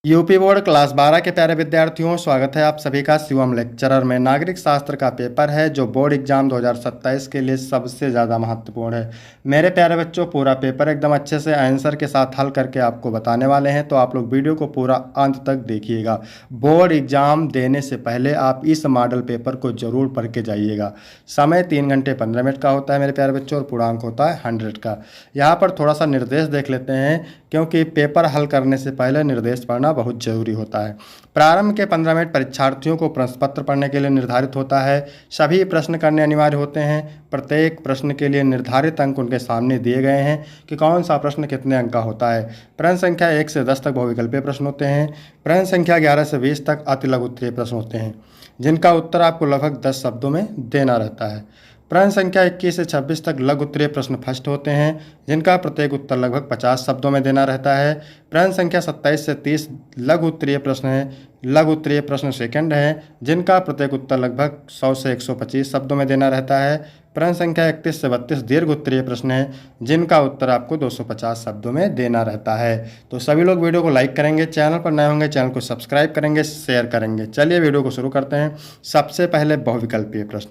UP board class 12 के प्यारे विद्यार्थियों, स्वागत है आप सभी का शिवम लेक्चरर में। नागरिक शास्त्र का पेपर है जो बोर्ड एग्जाम 2027 के लिए सबसे ज़्यादा महत्वपूर्ण है। मेरे प्यारे बच्चों, पूरा पेपर एकदम अच्छे से आंसर के साथ हल करके आपको बताने वाले हैं, तो आप लोग वीडियो को पूरा अंत तक देखिएगा। बोर्ड एग्जाम देने से पहले आप इस मॉडल पेपर को जरूर पढ़ के जाइएगा। समय 3 घंटे 15 मिनट का होता है मेरे प्यारे बच्चों, और पूर्णांक होता है 100 का। यहाँ पर थोड़ा सा निर्देश देख लेते हैं, क्योंकि पेपर हल करने से पहले निर्देश पढ़ना बहुत जरूरी होता है। प्रारंभ के 15 मिनट परीक्षार्थियों को प्रश्न पत्र पढ़ने के लिए निर्धारित होता है। सभी प्रश्न करने अनिवार्य होते हैं। प्रत्येक प्रश्न के लिए निर्धारित अंक उनके सामने दिए गए हैं कि कौन सा प्रश्न कितने अंक का होता है। प्रश्न संख्या 1 से 10 तक बहुविकल्पीय प्रश्न होते हैं। प्रश्न संख्या 11 से 20 तक अति लघु उत्तरीय प्रश्न होते हैं, जिनका उत्तर आपको लगभग 10 शब्दों में देना रहता है। प्रश्न संख्या 21 से 26 तक लघु उत्तरीय प्रश्न फर्स्ट होते हैं, जिनका प्रत्येक उत्तर लगभग 50 शब्दों में देना रहता है। प्रश्न संख्या 27 से 30 लघु उत्तरीय प्रश्न हैं। लघु उत्तरीय प्रश्न सेकंड हैं, जिनका प्रत्येक उत्तर लगभग 100 से 125 शब्दों में देना रहता है। प्रश्न संख्या 31 से 32 दीर्घ उत्तरीय प्रश्न हैं, जिनका उत्तर आपको 250 शब्दों में देना रहता है। तो सभी लोग वीडियो को लाइक करेंगे, चैनल पर नए होंगे चैनल को सब्सक्राइब करेंगे, शेयर करेंगे। चलिए वीडियो को शुरू करते हैं। सबसे पहले बहुविकल्पीय प्रश्न।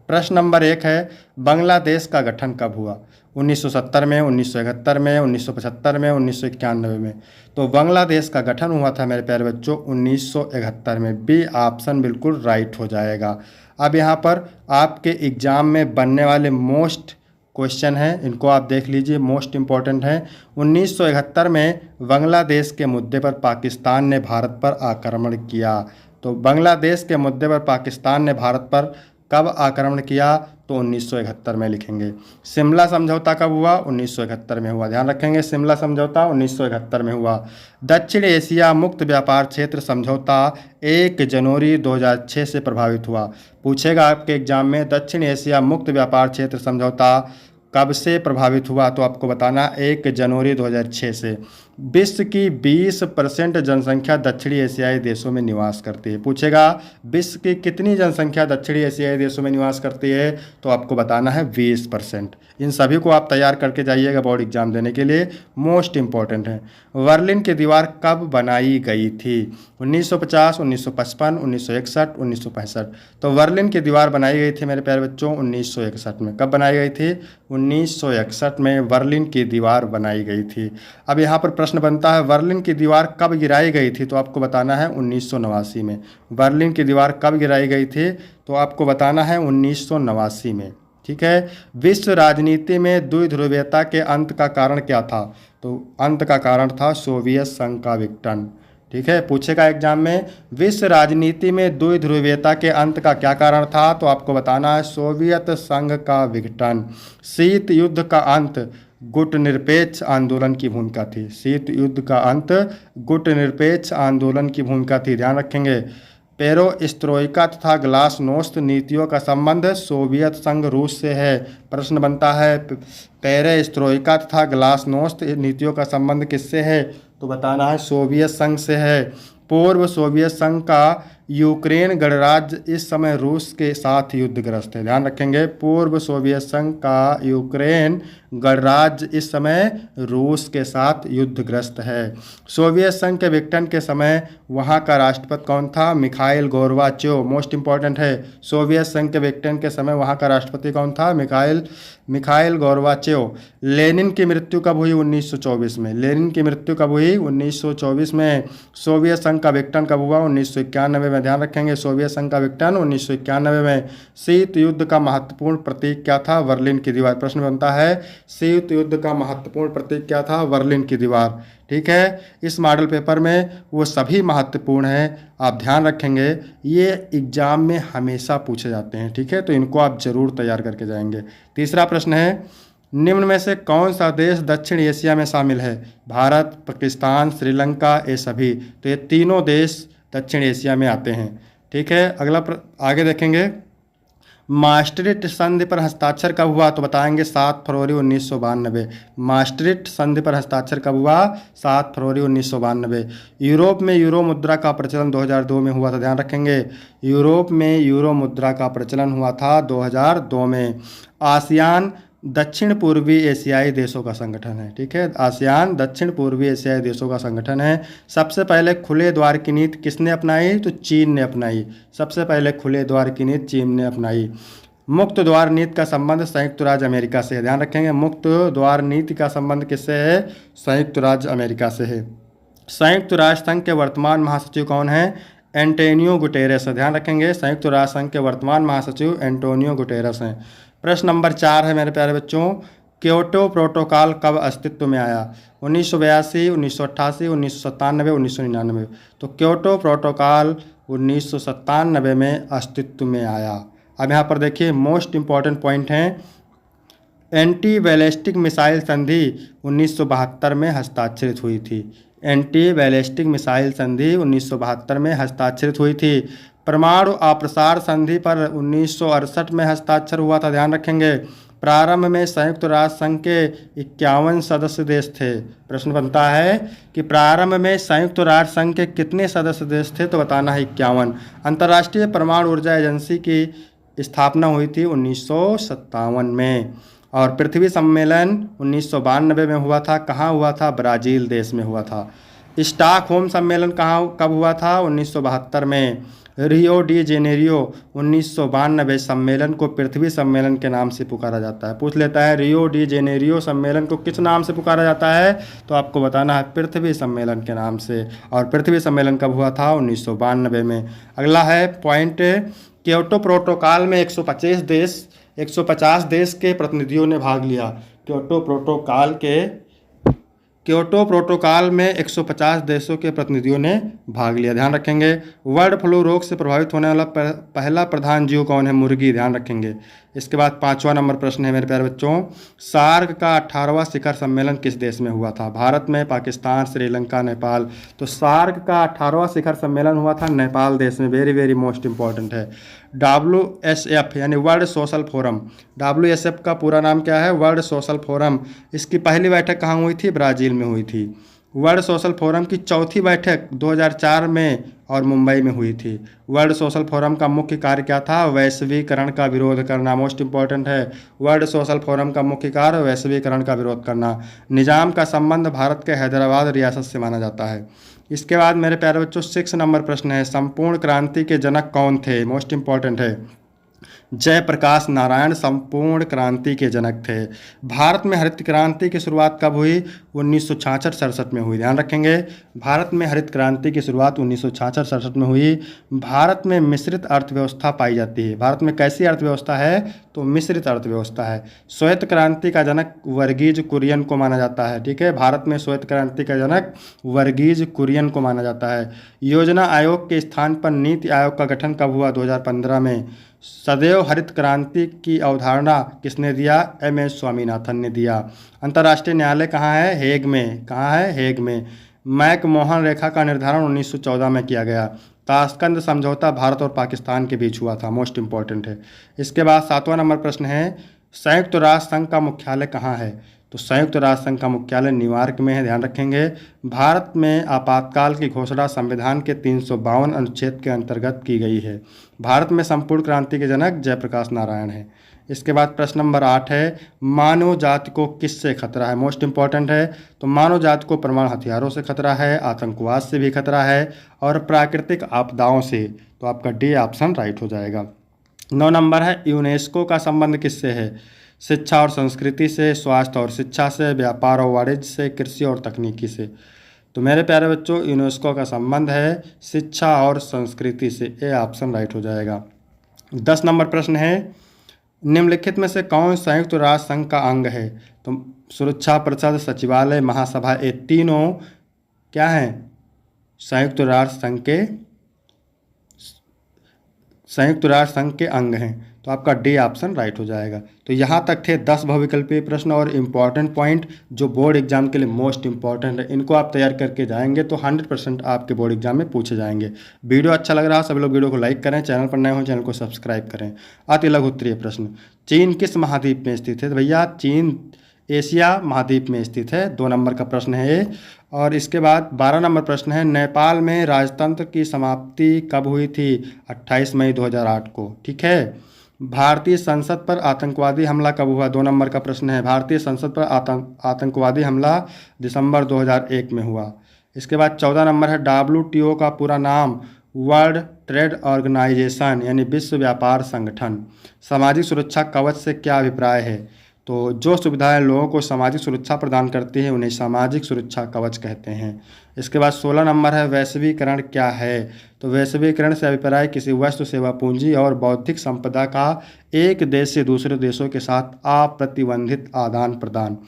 प्रश्न नंबर 1 है, बांग्लादेश का गठन कब हुआ? 1970 में, 1971 में, 1975 में, 1991 में। तो बांग्लादेश का गठन हुआ था मेरे प्यारे बच्चों 1971 में। बी ऑप्शन बिल्कुल राइट हो जाएगा। अब यहाँ पर आपके एग्जाम में बनने वाले मोस्ट क्वेश्चन हैं, इनको आप देख लीजिए, मोस्ट इम्पॉर्टेंट हैं। 1971 में बांग्लादेश के मुद्दे पर पाकिस्तान ने भारत पर आक्रमण किया। तो बांग्लादेश के मुद्दे पर पाकिस्तान ने भारत पर कब आक्रमण किया? तो 1971 में लिखेंगे। शिमला समझौता कब हुआ? 1971 में हुआ। ध्यान रखेंगे, शिमला समझौता 1971 में हुआ। दक्षिण एशिया मुक्त व्यापार क्षेत्र समझौता 1 जनवरी 2006 से प्रभावित हुआ। पूछेगा आपके एग्जाम में, दक्षिण एशिया मुक्त व्यापार क्षेत्र समझौता कब से प्रभावित हुआ? तो आपको बताना 1 जनवरी 2006 से। विश्व की 20% जनसंख्या दक्षिणी एशियाई देशों में निवास करती है। पूछेगा विश्व की कितनी जनसंख्या दक्षिणी एशियाई देशों में निवास करती है? तो आपको बताना है 20%। इन सभी को आप तैयार करके जाइएगा बोर्ड एग्जाम देने के लिए, मोस्ट इंपॉर्टेंट है। बर्लिन की दीवार कब बनाई गई थी? 1950, 1955, 1961, 1965। तो बर्लिन की दीवार बनाई गई थी मेरे प्यारे बच्चों 1961 में। कब बनाई गई थी? 1961 में बर्लिन की दीवार बनाई गई थी। अब यहाँ पर प्रश्न बनता है, बर्लिन की दीवार कब गिराई गई थी? तो आपको बताना है 1989 में। बर्लिन की दीवार कब गिराई गई थी? तो आपको बताना है 1989 में। ठीक है। विश्व राजनीति में द्विध्रुवीयता के अंत का कारण क्या था? तो अंत का कारण था सोवियत संघ का विघटन। ठीक है, पूछेगा एग्जाम में, विश्व राजनीति में द्विध्रुवीयता के अंत का क्या कारण था? तो आपको बताना है सोवियत संघ का विघटन। शीत युद्ध का अंत गुटनिरपेक्ष आंदोलन की भूमिका थी। शीत युद्ध का अंत गुटनिरपेक्ष आंदोलन की भूमिका थी। ध्यान रखेंगे। पेरोस्त्रोइका तथा ग्लासनोस्त नीतियों का संबंध सोवियत संघ रूस से है। प्रश्न बनता है, पेरेस्त्रोइका तथा ग्लासनोस्त नीतियों का संबंध किससे है? तो बताना है सोवियत संघ से है। पूर्व सोवियत संघ का यूक्रेन गणराज्य इस समय रूस के साथ युद्धग्रस्त है। ध्यान रखेंगे, पूर्व सोवियत संघ का यूक्रेन गणराज्य इस समय रूस के साथ युद्धग्रस्त है। सोवियत संघ के विघटन के समय वहाँ का राष्ट्रपति कौन था? Mikhail Gorbachev. मोस्ट इंपॉर्टेंट है। सोवियत संघ के विघटन के समय वहाँ का राष्ट्रपति कौन था? Mikhail Gorbachev. लेनिन की मृत्यु कब हुई? 1924 में। लेनिन की मृत्यु कब हुई? 1924 में। सोवियत संघ का विघटन कब हुआ? 1991 में। ध्यान रखेंगे, सोवियत संघ का विघटन 1991 में। शीत युद्ध का महत्वपूर्ण प्रतीक क्या था? बर्लिन की दीवार। प्रश्न बनता है, शीत युद्ध का महत्वपूर्ण प्रतीक क्या था? बर्लिन की दीवार। ठीक है, इस मॉडल पेपर में वो सभी महत्वपूर्ण हैं, आप ध्यान रखेंगे, ये एग्जाम में हमेशा पूछे जाते हैं। ठीक है, तो इनको आप जरूर तैयार करके जाएंगे। तीसरा प्रश्न है, निम्न में से कौन सा देश दक्षिण एशिया में शामिल है? भारत, पाकिस्तान, श्रीलंका, ये सभी। तो ये तीनों देश दक्षिण एशिया में आते हैं। ठीक है, अगला आगे देखेंगे, मास्ट्रिक्ट संधि पर हस्ताक्षर कब हुआ? तो बताएंगे 7 फरवरी 1992। मास्ट्रिक्ट संधि पर हस्ताक्षर कब हुआ? 7 फरवरी 1992। यूरोप में यूरो मुद्रा का प्रचलन 2002 में हुआ था। ध्यान रखेंगे, यूरोप में यूरो मुद्रा का प्रचलन हुआ था 2002 में। आसियान दक्षिण पूर्वी एशियाई देशों का संगठन है। ठीक है, आसियान दक्षिण पूर्वी एशियाई देशों का संगठन है। सबसे पहले खुले द्वार की नीति किसने अपनाई? तो चीन ने अपनाई। सबसे पहले खुले द्वार की नीति चीन ने अपनाई। मुक्त द्वार नीति का संबंध संयुक्त राज्य अमेरिका से है। ध्यान रखेंगे, मुक्त द्वार नीति का संबंध किससे है? संयुक्त राज्य अमेरिका से है। संयुक्त राष्ट्र संघ के वर्तमान महासचिव कौन है? Antonio Guterres. ध्यान रखेंगे, संयुक्त राष्ट्र संघ के वर्तमान महासचिव एंटोनियो गुटेरेस हैं। प्रश्न नंबर 4 है मेरे प्यारे बच्चों, क्योटो प्रोटोकॉल कब अस्तित्व में आया? 1982, 1988, 1997, 1999। तो क्योटो प्रोटोकॉल 1997 में अस्तित्व में आया। अब यहाँ पर देखिए मोस्ट इम्पॉर्टेंट पॉइंट हैं। एंटी बैलिस्टिक मिसाइल संधि 1972 में हस्ताक्षरित हुई थी। एंटी बैलिस्टिक मिसाइल संधि 1972 में हस्ताक्षरित हुई थी। परमाणु अप्रसार संधि पर 1968 में हस्ताक्षर हुआ था। ध्यान रखेंगे, प्रारंभ में संयुक्त राष्ट्र संघ के 51 सदस्य देश थे। प्रश्न बनता है कि प्रारंभ में संयुक्त राष्ट्र संघ के कितने सदस्य देश थे? तो बताना है 51। अंतर्राष्ट्रीय परमाणु ऊर्जा एजेंसी की स्थापना हुई थी 1957 में। और पृथ्वी सम्मेलन 1992 में हुआ था। कहाँ हुआ था? ब्राज़ील देश में हुआ था। स्टॉकहोम सम्मेलन कब हुआ था? 1972 में। रियो डी जेनेरियो 1992 सम्मेलन को पृथ्वी सम्मेलन के नाम से पुकारा जाता है। पूछ लेता है रियो डी जेनेरियो सम्मेलन को किस नाम से पुकारा जाता है? तो आपको बताना है पृथ्वी सम्मेलन के नाम से। और पृथ्वी सम्मेलन कब हुआ था? 1992 में। अगला है पॉइंट, क्योटो प्रोटोकॉल में 150 देश के प्रतिनिधियों ने भाग लिया। क्योटो प्रोटोकॉल में 150 देशों के प्रतिनिधियों ने भाग लिया। ध्यान रखेंगे, बर्ड फ्लू रोग से प्रभावित होने वाला पहला प्रधान जीव कौन है? मुर्गी। ध्यान रखेंगे। इसके बाद 5वां नंबर प्रश्न है मेरे प्यारे बच्चों, सार्क का 18वां शिखर सम्मेलन किस देश में हुआ था? भारत में, पाकिस्तान, श्रीलंका, नेपाल। तो सार्क का 18वां शिखर सम्मेलन हुआ था नेपाल देश में। वेरी वेरी मोस्ट इंपॉर्टेंट है। WSF यानी वर्ल्ड सोशल फोरम, WSF का पूरा नाम क्या है? World social forum. इसकी पहली बैठक कहाँ हुई थी? ब्राज़ील में हुई थी। वर्ल्ड सोशल फोरम की चौथी बैठक 2004 में और मुंबई में हुई थी। वर्ल्ड सोशल फोरम का मुख्य कार्य क्या था? वैश्वीकरण का विरोध करना। मोस्ट इंपॉर्टेंट है, वर्ल्ड सोशल फोरम का मुख्य कार्य वैश्वीकरण का विरोध करना। निज़ाम का संबंध भारत के हैदराबाद रियासत से माना जाता है। इसके बाद मेरे प्यारे बच्चों 6 नंबर प्रश्न है, संपूर्ण क्रांति के जनक कौन थे? मोस्ट इंपॉर्टेंट है, जयप्रकाश नारायण संपूर्ण क्रांति के जनक थे। भारत में हरित क्रांति की शुरुआत कब हुई? 1966-67 में हुई। ध्यान रखेंगे, भारत में हरित क्रांति की शुरुआत 1966-67 में हुई। भारत में मिश्रित अर्थव्यवस्था पाई जाती है। भारत में कैसी अर्थव्यवस्था है? तो मिश्रित अर्थव्यवस्था है। श्वेत क्रांति का जनक वर्गीज कुरियन को माना जाता है। ठीक है, भारत में श्वेत क्रांति का जनक वर्गीज कुरियन को माना जाता है। योजना आयोग के स्थान पर नीति आयोग का गठन कब हुआ? 2015 में। सदैव हरित क्रांति की अवधारणा किसने दिया? MS स्वामीनाथन ने दिया। अंतर्राष्ट्रीय न्यायालय कहाँ है? हेग में। कहाँ है? हेग में। मैकमोहन रेखा का निर्धारण 1914 में किया गया। ताशकंद समझौता भारत और पाकिस्तान के बीच हुआ था। मोस्ट इंपॉर्टेंट है। इसके बाद 7वां नंबर प्रश्न है, संयुक्त राष्ट्र संघ का मुख्यालय कहाँ है? तो संयुक्त राष्ट्र संघ का मुख्यालय न्यूयॉर्क में है। ध्यान रखेंगे, भारत में आपातकाल की घोषणा संविधान के 352 अनुच्छेद के अंतर्गत की गई है। भारत में संपूर्ण क्रांति के जनक जयप्रकाश नारायण है। इसके बाद प्रश्न नंबर 8 है, मानव जाति को किससे खतरा है? मोस्ट इंपॉर्टेंट है, तो मानव जाति को परमाणु हथियारों से खतरा है, आतंकवाद से भी खतरा है और प्राकृतिक आपदाओं से। तो आपका डी ऑप्शन राइट हो जाएगा। 9 नंबर है, यूनेस्को का संबंध किससे है? शिक्षा और संस्कृति से, स्वास्थ्य और शिक्षा से, व्यापार और वाणिज्य से, कृषि और तकनीकी से। तो मेरे प्यारे बच्चों यूनेस्को का संबंध है शिक्षा और संस्कृति से। ए ऑप्शन राइट हो जाएगा। 10 नंबर प्रश्न है, निम्नलिखित में से कौन संयुक्त राष्ट्र संघ का अंग है? तो सुरक्षा परिषद, सचिवालय, महासभा, ये तीनों क्या हैं? संयुक्त राष्ट्र संघ के अंग हैं। तो आपका डी ऑप्शन राइट हो जाएगा। तो यहाँ तक थे 10 बहुविकल्पीय प्रश्न और इम्पॉर्टेंट पॉइंट जो बोर्ड एग्जाम के लिए मोस्ट इंपॉर्टेंट है। इनको आप तैयार करके जाएंगे तो 100% आपके बोर्ड एग्जाम में पूछे जाएंगे। वीडियो अच्छा लग रहा है सभी लोग वीडियो को लाइक करें, चैनल पर नए हो चैनल को सब्सक्राइब करें। अति लघु उत्तरीय प्रश्न, चीन किस महाद्वीप में स्थित है? तो भैया चीन एशिया महाद्वीप में स्थित है। 2 नंबर का प्रश्न है ये। और इसके बाद 12 नंबर प्रश्न है, नेपाल में राजतंत्र की समाप्ति कब हुई थी? 28 मई 2008 को। ठीक है, भारतीय संसद पर आतंकवादी हमला कब हुआ? 2 नंबर का प्रश्न है। भारतीय संसद पर आतंकवादी हमला दिसंबर 2001 में हुआ। इसके बाद 14 नंबर है, WTO का पूरा नाम वर्ल्ड ट्रेड ऑर्गेनाइजेशन यानी विश्व व्यापार संगठन। सामाजिक सुरक्षा कवच से क्या अभिप्राय है? तो जो सुविधाएं लोगों को सामाजिक सुरक्षा प्रदान करती हैं उन्हें सामाजिक सुरक्षा कवच कहते हैं। इसके बाद 16 नंबर है, वैश्वीकरण क्या है? तो वैश्वीकरण से अभिप्राय किसी वस्तु, सेवा, पूंजी और बौद्धिक संपदा का एक देश से दूसरे देशों के साथ अप्रतिबंधित आदान प्रदान।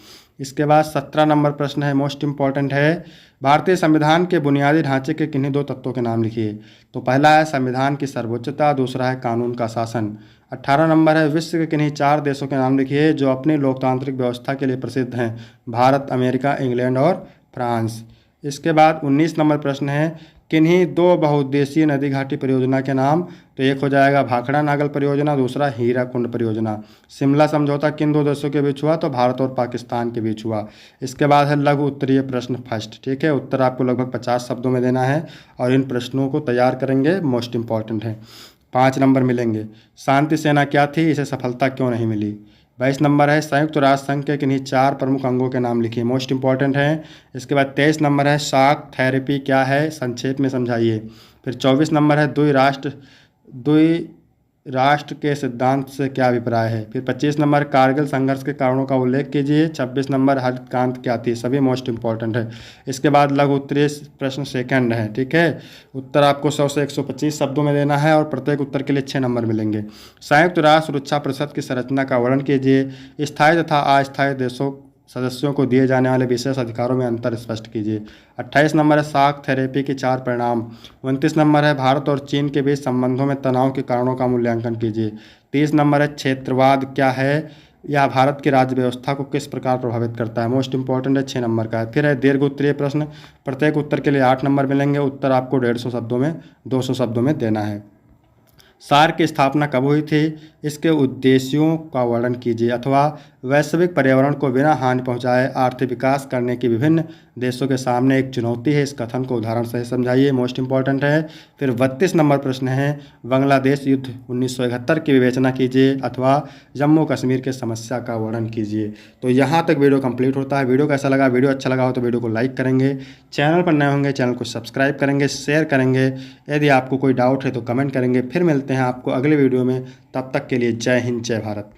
इसके बाद 17 नंबर प्रश्न है, मोस्ट इम्पॉर्टेंट है, भारतीय संविधान के बुनियादी ढांचे के किन्हीं 2 तत्वों के नाम लिखिए। तो पहला है संविधान की सर्वोच्चता, दूसरा है कानून का शासन। 18 नंबर है, विश्व के किन्हीं 4 देशों के नाम लिखिए जो अपनी लोकतांत्रिक व्यवस्था के लिए प्रसिद्ध हैं। भारत, अमेरिका, इंग्लैंड और फ्रांस। इसके बाद 19 नंबर प्रश्न है, किन्हीं 2 बहुउद्देशीय नदी घाटी परियोजना के नाम? तो एक हो जाएगा भाखड़ा नागल परियोजना, दूसरा हीराकुंड परियोजना। शिमला समझौता किन 2 देशों के बीच हुआ? तो भारत और पाकिस्तान के बीच हुआ। इसके बाद है लघु उत्तरीय प्रश्न फर्स्ट, ठीक है। उत्तर आपको लगभग 50 शब्दों में देना है और इन प्रश्नों को तैयार करेंगे, मोस्ट इंपॉर्टेंट है। 5 नंबर मिलेंगे। शांति सेना क्या थी, इसे सफलता क्यों नहीं मिली? 22 नंबर है, संयुक्त राष्ट्र संघ के किन्हीं 4 प्रमुख अंगों के नाम लिखिए, मोस्ट इंपॉर्टेंट है। इसके बाद 23 नंबर है, शॉक थेरेपी क्या है, संक्षेप में समझाइए। फिर 24 नंबर है, द्वि राष्ट्र के सिद्धांत से क्या अभिप्राय है। फिर 25 नंबर, कारगिल संघर्ष के कारणों का उल्लेख कीजिए। 26 नंबर, हरित क्रांति क्या थी, सभी मोस्ट इंपॉर्टेंट है। इसके बाद लघु उत्तरीय प्रश्न सेकंड है, ठीक है। उत्तर आपको 100 से 125 शब्दों में देना है और प्रत्येक उत्तर के लिए 6 नंबर मिलेंगे। संयुक्त राष्ट्र सुरक्षा परिषद की संरचना का वर्णन कीजिए। स्थायी तथा अस्थायी देशों सदस्यों को दिए जाने वाले विशेष अधिकारों में अंतर स्पष्ट कीजिए। 28 नंबर है, शॉक थेरेपी के 4 परिणाम। 29 नंबर है, भारत और चीन के बीच संबंधों में तनाव के कारणों का मूल्यांकन कीजिए। 30 नंबर है, क्षेत्रवाद क्या है, यह भारत की राज्य व्यवस्था को किस प्रकार प्रभावित करता है, मोस्ट इंपॉर्टेंट है, 6 नंबर का है। फिर है दीर्घ उत्तरीय प्रश्न, प्रत्येक उत्तर के लिए 8 नंबर मिलेंगे। उत्तर आपको 150 शब्दों में 200 शब्दों में देना है। सार्क की स्थापना कब हुई थी, इसके उद्देश्यों का वर्णन कीजिए। अथवा वैश्विक पर्यावरण को बिना हानि पहुंचाए आर्थिक विकास करने की विभिन्न देशों के सामने एक चुनौती है, इस कथन को उदाहरण से समझाइए, मोस्ट इंपॉर्टेंट है। फिर 32 नंबर प्रश्न है, बांग्लादेश युद्ध 1971 की विवेचना कीजिए अथवा जम्मू कश्मीर के समस्या का वर्णन कीजिए। तो यहाँ तक वीडियो कंप्लीट होता है। वीडियो कैसा लगा? वीडियो अच्छा लगा हो तो वीडियो को लाइक करेंगे, चैनल पर नए होंगे चैनल को सब्सक्राइब करेंगे, शेयर करेंगे। यदि आपको कोई डाउट है तो कमेंट करेंगे। फिर मिलते हैं आपको अगले वीडियो में, तब तक के लिए जय हिंद, जय भारत।